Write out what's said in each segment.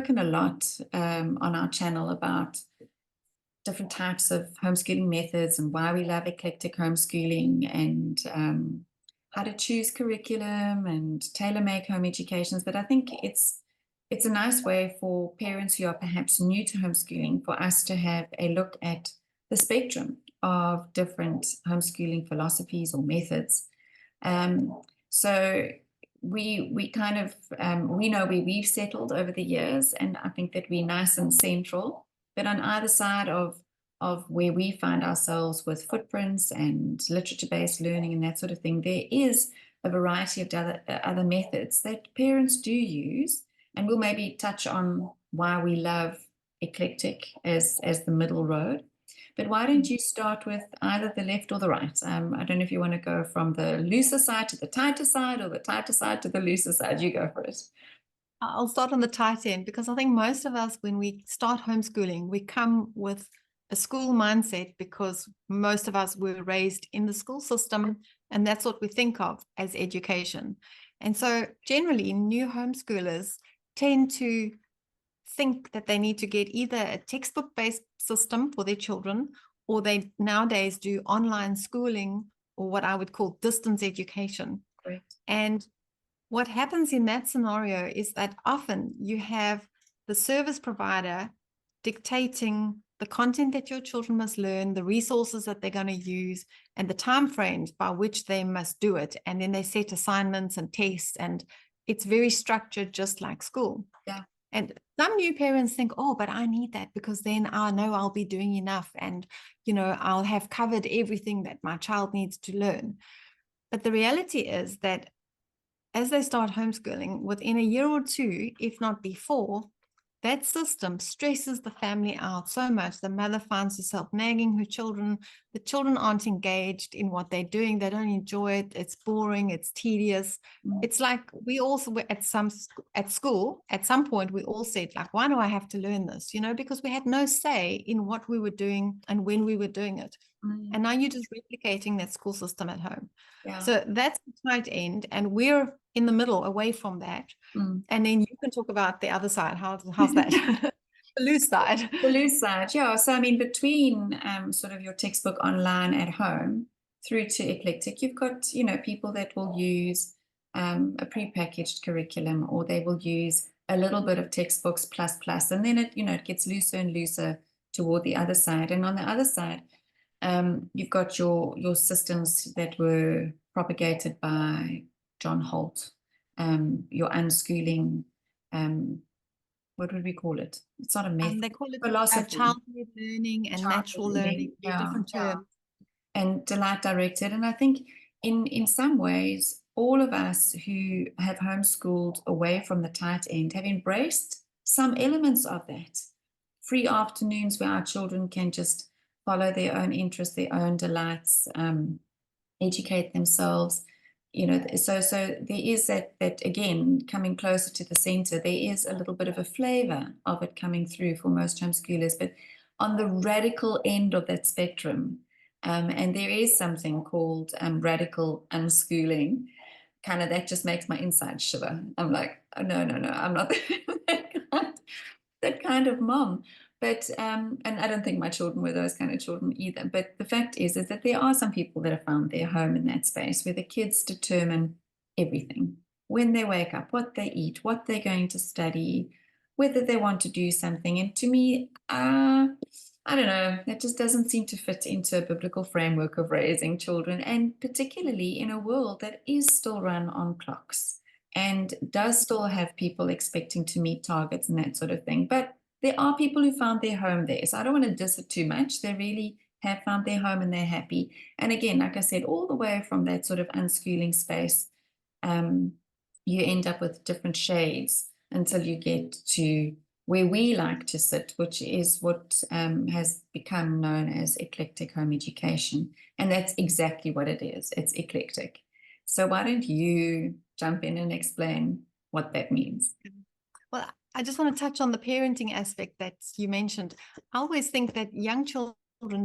spoken a lot on our channel about different types of homeschooling methods and why we love eclectic homeschooling, and how to choose curriculum and tailor-make home educations. But I think it's a nice way for parents who are perhaps new to homeschooling for us to have a look at the spectrum of different homeschooling philosophies or methods. So we kind of we know where we've settled over the years, and I think that we're nice and central. But on either side of where we find ourselves with footprints and literature-based learning and that sort of thing, there is a variety of other methods that parents do use, and we'll maybe touch on why we love eclectic as the middle road. But why don't you start with either the left or the right? I don't know if you want to go from the looser side to the tighter side, or the tighter side to the looser side. You go for it. I'll start on the tight end, because I think most of us, when we start homeschooling, we come with a school mindset, because most of us were raised in the school system, and that's what we think of as education. And so generally new homeschoolers tend to think that they need to get either a textbook-based system for their children, or they nowadays do online schooling, or what I would call distance education. Great. And what happens in that scenario is that often you have the service provider dictating the content that your children must learn, the resources that they're going to use, and the time frames by which they must do it. And then they set assignments and tests, and it's very structured, just like school. Yeah. And some new parents think, oh, but I need that, because then I know I'll be doing enough, and, you know, I'll have covered everything that my child needs to learn. But the reality is that as they start homeschooling, within a year or two, if not before, that system stresses the family out so much. The mother finds herself nagging her children. The children aren't engaged in what they're doing. They don't enjoy it. It's boring. It's tedious. It's like we also were at school, at some point, we all said, like, why do I have to learn this? You know, because we had no say in what we were doing and when we were doing it. And now you're just replicating that school system at home. Yeah. So that's the tight end, and we're in the middle, away from that. And then you can talk about the other side. How's that? The loose side. The loose side, yeah. So I mean, between sort of your textbook online at home through to eclectic, you've got, you know, people that will use a prepackaged curriculum, or they will use a little bit of textbooks plus, and then it, you know, it gets looser and looser toward the other side. And on the other side, you've got your systems that were propagated by John Holt, your unschooling, what would we call it? It's not a method. They call it philosophy. childhood learning and natural learning. They're different terms. And delight directed. And I think in some ways, all of us who have homeschooled away from the tight end have embraced some elements of that. Free afternoons where our children can just follow their own interests, their own delights, educate themselves. You know, so there is that again, coming closer to the center, there is a little bit of a flavor of it coming through for most homeschoolers. But on the radical end of that spectrum, and there is something called radical unschooling, kind of, that just makes my insides shiver. I'm like, oh, no, I'm not that kind of mom. But and I don't think my children were those kind of children either. But the fact is that there are some people that have found their home in that space, where the kids determine everything. When they wake up, what they eat, what they're going to study, whether they want to do something. And to me, I don't know, that just doesn't seem to fit into a biblical framework of raising children, and particularly in a world that is still run on clocks and does still have people expecting to meet targets and that sort of thing. But there are people who found their home there. So I don't want to diss it too much. They really have found their home and they're happy. And again, like I said, all the way from that sort of unschooling space, you end up with different shades until you get to where we like to sit, which is what has become known as eclectic home education. And that's exactly what it is. It's eclectic. So why don't you jump in and explain what that means? Well, I just want to touch on the parenting aspect that you mentioned. I always think that young children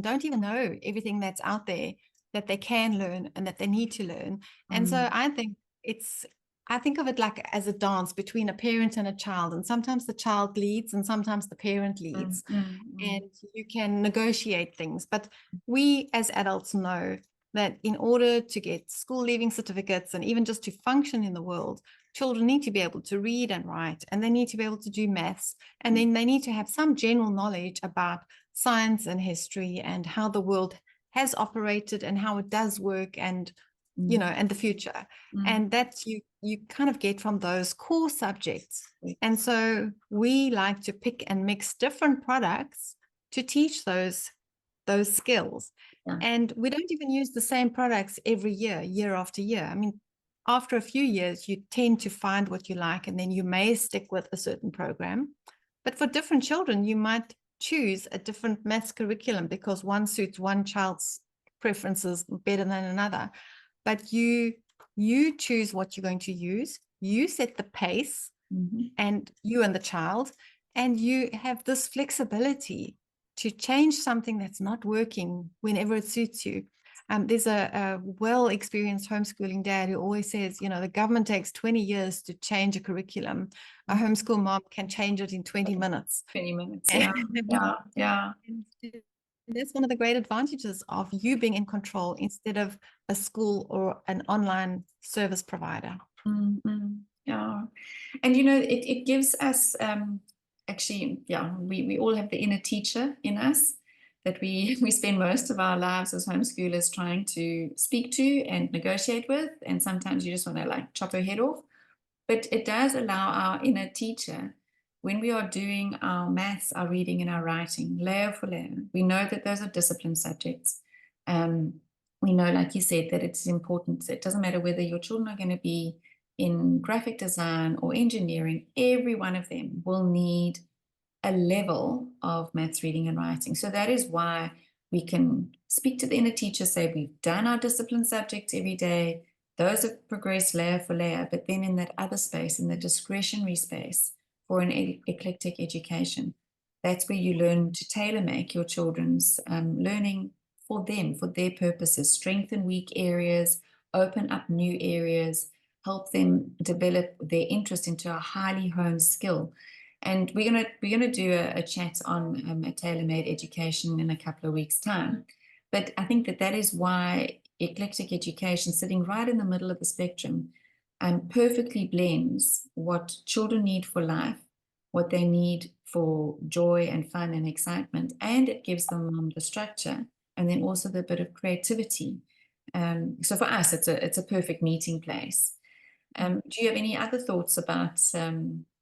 don't even know everything that's out there that they can learn and that they need to learn. And so I think it's I think of it like as a dance between a parent and a child. And sometimes the child leads and sometimes the parent leads. And you can negotiate things. But we as adults know that in order to get school leaving certificates and even just to function in the world, children need to be able to read and write, and they need to be able to do maths, and then they need to have some general knowledge about science and history and how the world has operated and how it does work, and and the future. And that you kind of get from those core subjects. And so we like to pick and mix different products to teach those skills. And we don't even use the same products every year, year after year. I mean, after a few years, you tend to find what you like, and then you may stick with a certain program. But for different children, you might choose a different maths curriculum because one suits one child's preferences better than another. But you choose what you're going to use. You set the pace, and you and the child, and you have this flexibility to change something that's not working whenever it suits you. There's a well-experienced homeschooling dad who always says, the government takes 20 years to change a curriculum. A homeschool mom can change it in 20 minutes. 20 minutes, yeah. And that's one of the great advantages of you being in control instead of a school or an online service provider. Yeah. And, it gives us, actually, we all have the inner teacher in us that we spend most of our lives as homeschoolers trying to speak to and negotiate with. And sometimes you just want to chop her head off. But it does allow our inner teacher, when we are doing our maths, our reading and our writing, layer for layer, we know that those are discipline subjects. We know, like you said, that it's important. It doesn't matter whether your children are going to be in graphic design or engineering, every one of them will need a level of maths, reading and writing. So that is why we can speak to the inner teacher, say we've done our discipline subjects every day. Those have progressed layer for layer, but then in that other space, in the discretionary space for an eclectic education, that's where you learn to tailor make your children's learning for them, for their purposes, strengthen weak areas, open up new areas, help them develop their interest into a highly honed skill. And we're gonna do a chat on a tailor-made education in a couple of weeks' time. But I think that is why eclectic education, sitting right in the middle of the spectrum, perfectly blends what children need for life, what they need for joy and fun and excitement, and it gives them the structure and then also the bit of creativity. So for us, it's a perfect meeting place. Do you have any other thoughts about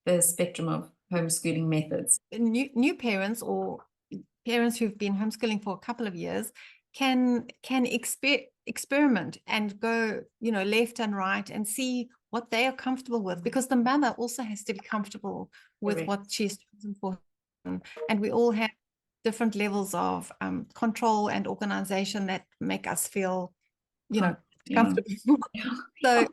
the spectrum of homeschooling methods? New parents or parents who've been homeschooling for a couple of years can experiment and go, left and right and see what they are comfortable with, because the mother also has to be comfortable with Correct. what she's chosen for. And we all have different levels of control and organization that make us feel, comfortable. Yeah. So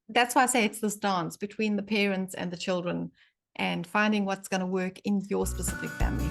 that's why I say it's this dance between the parents and the children and finding what's going to work in your specific family.